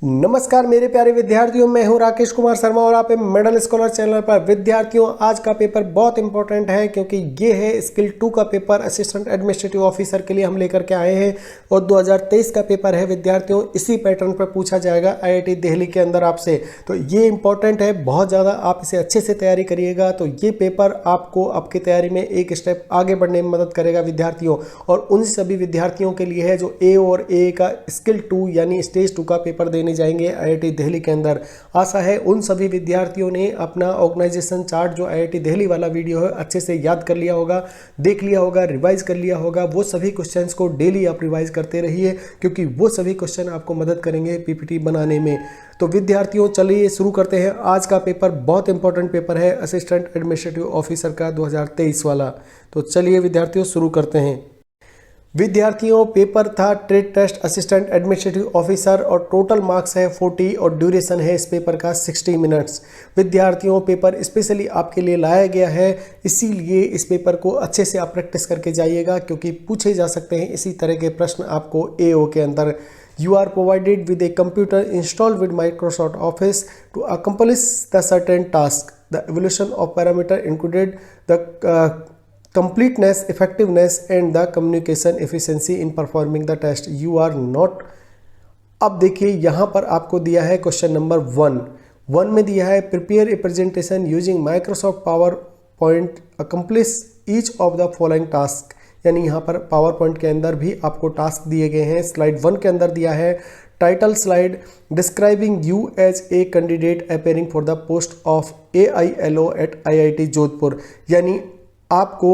नमस्कार मेरे प्यारे विद्यार्थियों, मैं हूं राकेश कुमार शर्मा और आप मेडल स्कॉलर चैनल पर। विद्यार्थियों, आज का पेपर बहुत इंपॉर्टेंट है क्योंकि ये है स्किल 2 का पेपर। असिस्टेंट एडमिनिस्ट्रेटिव ऑफिसर के लिए हम लेकर के आए हैं और 2023 का पेपर है विद्यार्थियों। इसी पैटर्न पर पूछा जाएगा आईआईटी दिल्ली के अंदर आपसे, तो ये इंपॉर्टेंट है बहुत ज़्यादा। आप इसे अच्छे से तैयारी करिएगा तो ये पेपर आपको आपकी तैयारी में एक स्टेप आगे बढ़ने में मदद करेगा विद्यार्थियों। और उन सभी विद्यार्थियों के लिए है जो ए और ए का स्किल 2 यानी स्टेज 2 का पेपर देने जाएंगे आईआईटी दिल्ली के अंदर। आशा है उन सभी विद्यार्थियों ने अपना ऑर्गेनाइजेशन चार्ट जो आईआईटी दिल्ली वाला वीडियो है अच्छे से याद कर लिया होगा, देख लिया होगा, रिवाइज कर लिया होगा। वो सभी क्वेश्चंस को डेली आप रिवाइज करते रहिए क्योंकि वो सभी क्वेश्चन आपको मदद करेंगे पीपीटी बनाने में। तो विद्यार्थियों, चलिए शुरू करते हैं। आज का पेपर बहुत इंपॉर्टेंट पेपर है, असिस्टेंट एडमिनिस्ट्रेटिव ऑफिसर का 2023 वाला। तो चलिए विद्यार्थियों शुरू करते हैं। विद्यार्थियों, पेपर था trade test assistant administrative officer और टोटल मार्क्स है 40 और ड्यूरेशन है इस पेपर का 60 मिनट्स। विद्यार्थियों, पेपर स्पेशली आपके लिए लाया गया है, इसीलिए इस पेपर को अच्छे से आप प्रैक्टिस करके जाइएगा क्योंकि पूछे जा सकते हैं इसी तरह के प्रश्न आपको एओ के अंदर। You are provided with a computer installed with Microsoft Office to accomplish the certain task. The evaluation of parameter included the completeness, effectiveness and the communication efficiency in performing the test. You are not। अब देखिए यहाँ पर आपको दिया है question number 1 में दिया है prepare a presentation using Microsoft power point, accomplish each of the following task. यानी यहाँ पर पावर पॉइंट के अंदर भी आपको टास्क दिए गए हैं। स्लाइड 1 के अंदर दिया है title slide describing you as a candidate appearing for the post of AILO at IIT Jodhpur. यानी आपको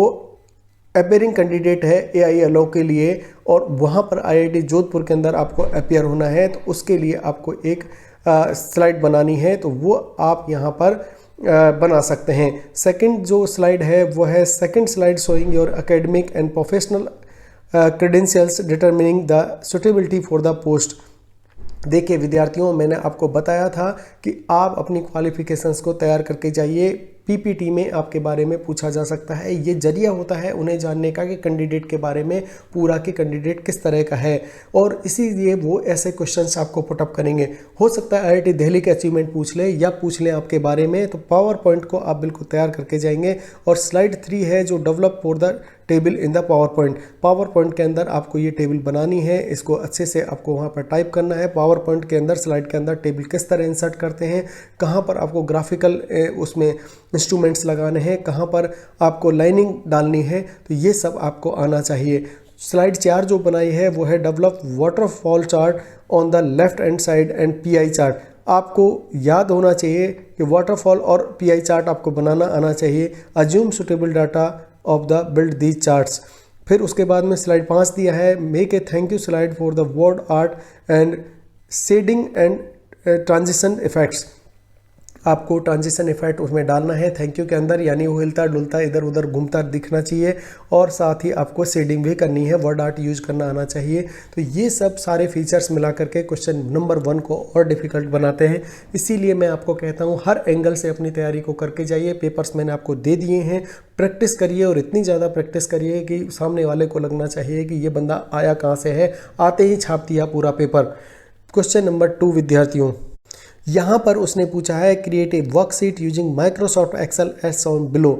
अपेयरिंग कैंडिडेट है AILO के लिए और वहाँ पर IIT जोधपुर के अंदर आपको अपेयर होना है, तो उसके लिए आपको एक स्लाइड बनानी है, तो वो आप यहाँ पर बना सकते हैं। सेकंड जो स्लाइड है वो है second slide showing your academic and professional credentials determining the suitability for the post. देखिए विद्यार्थियों, मैंने आपको बताया था कि आप अपनी क्वालिफिकेशंस को तैयार करके जाइए। पीपीटी में आपके बारे में पूछा जा सकता है, ये जरिया होता है उन्हें जानने का कि कैंडिडेट के बारे में पूरा कि कैंडिडेट किस तरह का है, और इसीलिए वो ऐसे क्वेश्चंस आपको पुटअप करेंगे। हो सकता है आईआईटी दिल्ली के अचीवमेंट पूछ ले या पूछ लें आपके बारे में, तो पावर पॉइंट को आप बिल्कुल तैयार करके जाएंगे। और स्लाइड 3 है जो develop for the table in the power point. Power point के अंदर आपको ये टेबल बनानी है, इसको अच्छे से आपको वहाँ पर टाइप करना है। पावर पॉइंट के अंदर स्लाइड के अंदर टेबल किस तरह इंसर्ट करते हैं, कहाँ पर आपको ग्राफिकल उसमें इंस्ट्रूमेंट्स लगाने हैं, कहाँ पर आपको लाइनिंग डालनी है, तो ये सब आपको आना चाहिए। स्लाइड 4 जो बनाई है वो है develop waterfall chart on the left hand side and PI chart. आपको याद होना चाहिए कि वाटरफॉल और PI चार्ट आपको बनाना आना चाहिए। Assume suitable data of the build these charts. फिर उसके बाद में स्लाइड 5 दिया है make a thank you slide for the word art and shading and transition effects. आपको ट्रांजिशन इफेक्ट उसमें डालना है थैंक यू के अंदर, यानी वो हिलता डुलता इधर उधर घूमता दिखना चाहिए, और साथ ही आपको शेडिंग भी करनी है, वर्ड आर्ट यूज करना आना चाहिए। तो ये सब सारे फीचर्स मिला करके क्वेश्चन नंबर 1 को और डिफिकल्ट बनाते हैं। इसीलिए मैं आपको कहता हूँ हर एंगल से अपनी तैयारी को करके जाइए। पेपर्स मैंने आपको दे दिए हैं, प्रैक्टिस करिए और इतनी ज़्यादा प्रैक्टिस करिए कि सामने वाले को लगना चाहिए कि ये बंदा आया कहाँ से है, आते ही छाप दिया पूरा पेपर। क्वेश्चन नंबर 2 विद्यार्थियों, यहाँ पर उसने पूछा है create a worksheet using Microsoft Excel as shown below.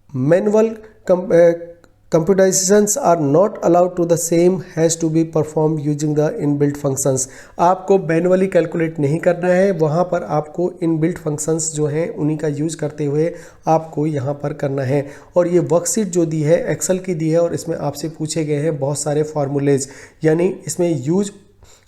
Manual computerisations are not allowed to the same has to be perform using the inbuilt functions. आपको मैनुअली कैलकुलेट नहीं करना है, वहाँ पर आपको इनबिल्ट फंक्शंस जो हैं उन्हीं का यूज करते हुए आपको यहाँ पर करना है। और ये वर्कशीट जो दी है एक्सेल की दी है और इसमें आपसे पूछे गए हैं बहुत सारे फार्मूलेज, यानी इसमें यूज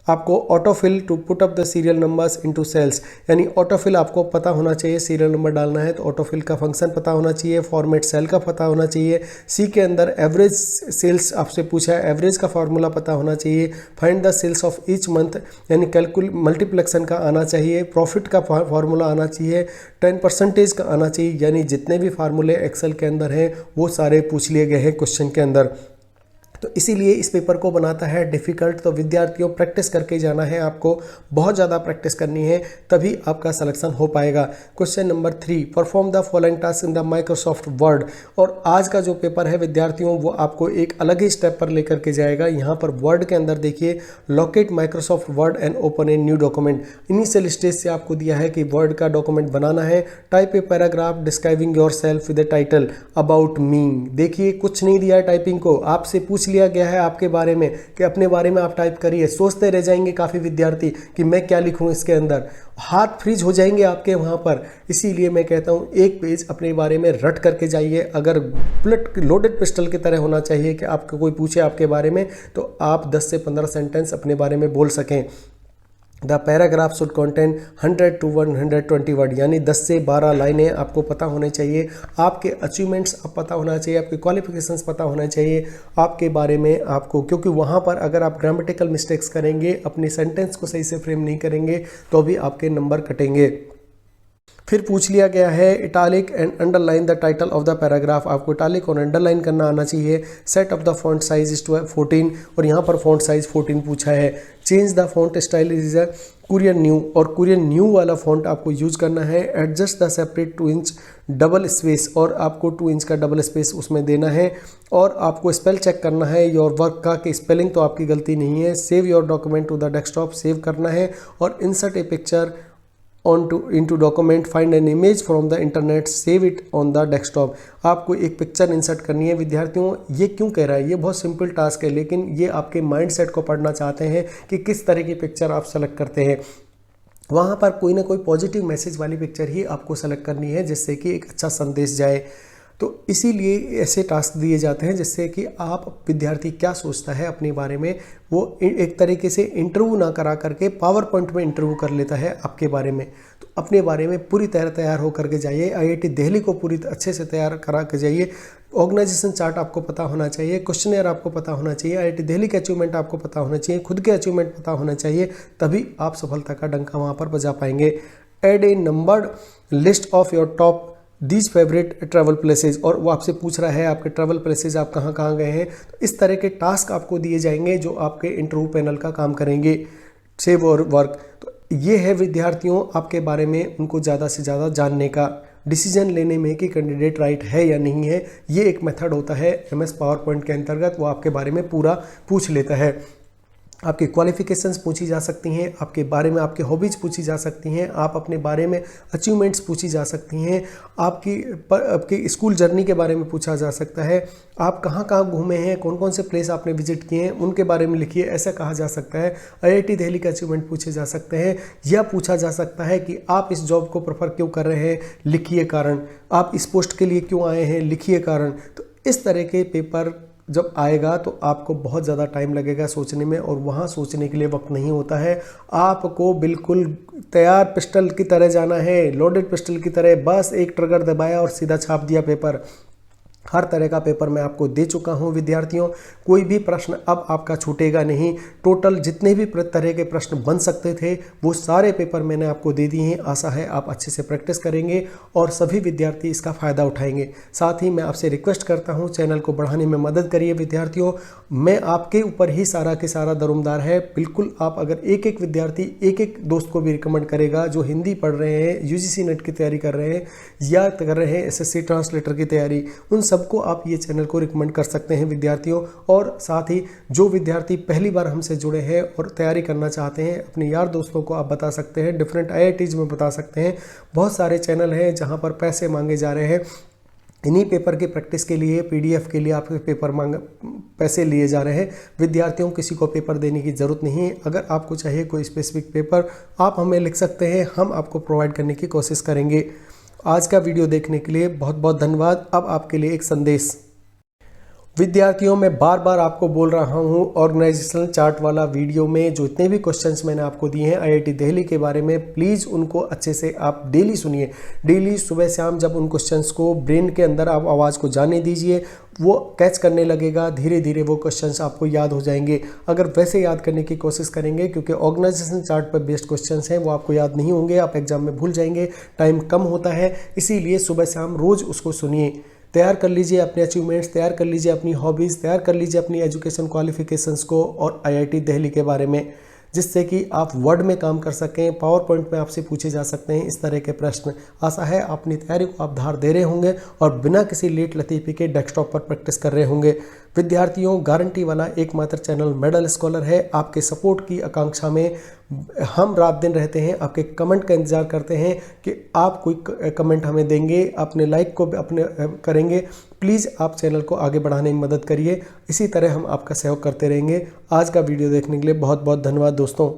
आपको autofill to put up the serial numbers into cells. यानी ऑटोफिल आपको पता होना चाहिए, सीरियल नंबर डालना है तो ऑटोफिल का फंक्शन पता होना चाहिए, फॉर्मेट सेल का पता होना चाहिए। सी के अंदर एवरेज सेल्स आपसे पूछा है, एवरेज का फार्मूला पता होना चाहिए। Find the sales of each month, यानी कैलकुल मल्टीप्लेक्शन का आना चाहिए। प्रॉफिट का फार्मूला आना चाहिए, 10% का आना चाहिए। यानी जितने भी फार्मूले एक्सेल के अंदर हैं वो सारे पूछ लिए गए हैं क्वेश्चन के अंदर। तो इसीलिए इस पेपर को बनाता है डिफ़िकल्ट। तो विद्यार्थियों प्रैक्टिस करके जाना है, आपको बहुत ज़्यादा प्रैक्टिस करनी है, तभी आपका सिलेक्शन हो पाएगा। Question number 3, perform the following task in the Microsoft word. और आज का जो पेपर है विद्यार्थियों वो आपको एक अलग ही स्टेप पर लेकर के जाएगा। यहाँ पर वर्ड के अंदर देखिए, locate Microsoft word and open a new document. Initial stage से आपको दिया है कि वर्ड का डॉक्यूमेंट बनाना है। Type a paragraph describing your self with A title about me. देखिए कुछ नहीं दिया है टाइपिंग को, आपसे पूछ लिया गया है आपके बारे में कि अपने बारे में आप टाइप करिए। सोचते रह जाएंगे काफ़ी विद्यार्थी कि मैं क्या लिखूं इसके अंदर, हाथ फ्रीज हो जाएंगे आपके वहाँ पर। इसीलिए मैं कहता हूँ एक पेज अपने बारे में रट करके जाइए। अगर बुलेट लोडेड पिस्टल की तरह होना चाहिए कि आपको कोई पूछे आपके बारे में तो आप 10 से 15 सेंटेंस अपने बारे में बोल सकें। The paragraph should contain 100 to 120 word, यानी 10 से 12 लाइनें आपको पता होनी चाहिए। आपके अचीवमेंट्स पता होना चाहिए, आपके क्वालिफिकेशंस पता होना चाहिए आपके बारे में आपको, क्योंकि वहाँ पर अगर आप ग्रामेटिकल मिस्टेक्स करेंगे, अपने सेंटेंस को सही से फ्रेम नहीं करेंगे तो भी आपके नंबर कटेंगे। फिर पूछ लिया गया है italic and underline the title of the paragraph. आपको इटालिक और अंडरलाइन करना आना चाहिए। Set of the font size is 14 और यहाँ पर फॉन्ट साइज 14 पूछा है। Change the font style is a courier new, और कुरियन न्यू वाला फॉन्ट आपको यूज करना है। Adjust the separate 2 inch double space, और आपको 2 इंच का डबल स्पेस उसमें देना है। और आपको स्पेल चेक करना है योर वर्क का कि स्पेलिंग तो आपकी गलती नहीं है। Save your document to the desktop, save करना है। और insert a picture into document, find an image from the internet, save it on the desktop। आपको एक पिक्चर इंसर्ट करनी है। विद्यार्थियों ये क्यों कह रहा है, ये बहुत सिंपल टास्क है, लेकिन ये आपके माइंडसेट को पढ़ना चाहते हैं कि किस तरह की पिक्चर आप सेलेक्ट करते हैं। वहाँ पर कोई ना कोई पॉजिटिव मैसेज वाली पिक्चर ही आपको सेलेक्ट करनी है जिससे कि एक अच्छा संदेश जाए। तो इसीलिए ऐसे टास्क दिए जाते हैं जिससे कि आप विद्यार्थी क्या सोचता है अपने बारे में वो एक तरीके से इंटरव्यू ना करा करके पावर पॉइंट में इंटरव्यू कर लेता है आपके बारे में। तो अपने बारे में पूरी तरह तैयार होकर के जाइए। IIT दिल्ली को पूरी अच्छे से तैयार करा के जाइए। ऑर्गेनाइजेशन चार्ट आपको पता होना चाहिए, क्वेश्चनेयर आपको पता होना चाहिए, IIT दिल्ली के अचीवमेंट आपको पता होना चाहिए, खुद के अचीवमेंट पता होना चाहिए, तभी आप सफलता का डंका वहाँ पर बजा पाएंगे। Add a numbered list of your top these favourite travel places, और वो आपसे पूछ रहा है आपके ट्रैवल प्लेसेज आप कहाँ कहाँ गए हैं। तो इस तरह के टास्क आपको दिए जाएंगे जो आपके इंटरव्यू पैनल का काम करेंगे। सेव और वर्क, तो ये है विद्यार्थियों आपके बारे में उनको ज़्यादा से ज़्यादा जानने का, डिसीजन लेने में कि कैंडिडेट राइट है या नहीं है। ये एक मेथड होता है MS पावर पॉइंट के अंतर्गत, वो आपके बारे में पूरा पूछ लेता है। आपकी क्वालिफिकेशंस पूछी जा सकती हैं, आपके बारे में आपके हॉबीज़ पूछी जा सकती हैं, आप अपने बारे में अचीवमेंट्स पूछी जा सकती हैं, आपकी स्कूल जर्नी के बारे में पूछा जा सकता है, आप कहाँ कहाँ घूमे हैं, कौन कौन से प्लेस आपने विजिट किए हैं उनके बारे में लिखिए, ऐसा कहा जा सकता है। IIT दिल्ली के अचीवमेंट पूछे जा सकते हैं, या पूछा जा सकता है कि आप इस जॉब को प्रेफर क्यों कर रहे हैं, लिखिए कारण, आप इस पोस्ट के लिए क्यों आए हैं, लिखिए कारण। तो इस तरह के पेपर जब आएगा तो आपको बहुत ज़्यादा टाइम लगेगा सोचने में, और वहाँ सोचने के लिए वक्त नहीं होता है। आपको बिल्कुल तैयार पिस्टल की तरह जाना है, लोडेड पिस्टल की तरह, बस एक ट्रिगर दबाया और सीधा छाप दिया पेपर। हर तरह का पेपर मैं आपको दे चुका हूं विद्यार्थियों, कोई भी प्रश्न अब आपका छूटेगा नहीं। टोटल जितने भी तरह के प्रश्न बन सकते थे वो सारे पेपर मैंने आपको दे दिए हैं। आशा है आप अच्छे से प्रैक्टिस करेंगे और सभी विद्यार्थी इसका फ़ायदा उठाएंगे। साथ ही मैं आपसे रिक्वेस्ट करता हूं चैनल को बढ़ाने में मदद करिए विद्यार्थियों। मैं आपके ऊपर ही सारा के सारा दरोमदार है। बिल्कुल आप अगर एक एक विद्यार्थी एक एक दोस्त को भी रिकमेंड करेगा जो हिंदी पढ़ रहे हैं, UGC नेट की तैयारी कर रहे हैं या कर रहे हैं SSC ट्रांसलेटर की तैयारी, उन सबको आप ये चैनल को रिकमेंड कर सकते हैं विद्यार्थियों। और साथ ही जो विद्यार्थी पहली बार हमसे जुड़े हैं और तैयारी करना चाहते हैं, अपने यार दोस्तों को आप बता सकते हैं, डिफरेंट IITs में बता सकते हैं। बहुत सारे चैनल हैं जहां पर पैसे मांगे जा रहे हैं। इन्हीं पेपर की प्रैक्टिस के लिए, PDF के लिए आपके पैसे लिए जा रहे हैं। विद्यार्थियों किसी को पेपर देने की ज़रूरत नहीं है। अगर आपको चाहिए कोई स्पेसिफिक पेपर आप हमें लिख सकते हैं, हम आपको प्रोवाइड करने की कोशिश करेंगे। आज का वीडियो देखने के लिए बहुत बहुत धन्यवाद। अब आपके लिए एक संदेश। विद्यार्थियों, मैं बार बार आपको बोल रहा हूं, ऑर्गेनाइजेशनल चार्ट वाला वीडियो में जो इतने भी क्वेश्चंस मैंने आपको दिए हैं IIT दिल्ली के बारे में, प्लीज़ उनको अच्छे से आप डेली सुनिए। डेली सुबह शाम जब उन क्वेश्चंस को ब्रेन के अंदर आप आवाज़ को जाने दीजिए, वो कैच करने लगेगा। धीरे धीरे वो क्वेश्चंस आपको याद हो जाएंगे। अगर वैसे याद करने की कोशिश करेंगे, क्योंकि ऑर्गेनाइजेशन चार्ट पर बेस्ड क्वेश्चंस हैं, वो आपको याद नहीं होंगे, आप एग्जाम में भूल जाएंगे, टाइम कम होता है। इसीलिए सुबह शाम रोज़ उसको सुनिए। तैयार कर लीजिए अपने अचीवमेंट्स, तैयार कर लीजिए अपनी हॉबीज़, तैयार कर लीजिए अपनी एजुकेशन क्वालिफिकेशंस को और IIT दिल्ली के बारे में, जिससे कि आप वर्ड में काम कर सकें, पावर पॉइंट में आपसे पूछे जा सकते हैं इस तरह के प्रश्न। आशा है अपनी तैयारी को आप धार दे रहे होंगे और बिना किसी लेट लतीफ़ी के डेस्कटॉप पर प्रैक्टिस कर रहे होंगे। विद्यार्थियों, गारंटी वाला एकमात्र चैनल मेडल स्कॉलर है। आपके सपोर्ट की आकांक्षा में हम रात दिन रहते हैं, आपके कमेंट का इंतज़ार करते हैं कि आप कोई कमेंट हमें देंगे, अपने लाइक को अपने करेंगे। प्लीज़ आप चैनल को आगे बढ़ाने में मदद करिए। इसी तरह हम आपका सहयोग करते रहेंगे। आज का वीडियो देखने के लिए बहुत बहुत धन्यवाद दोस्तों।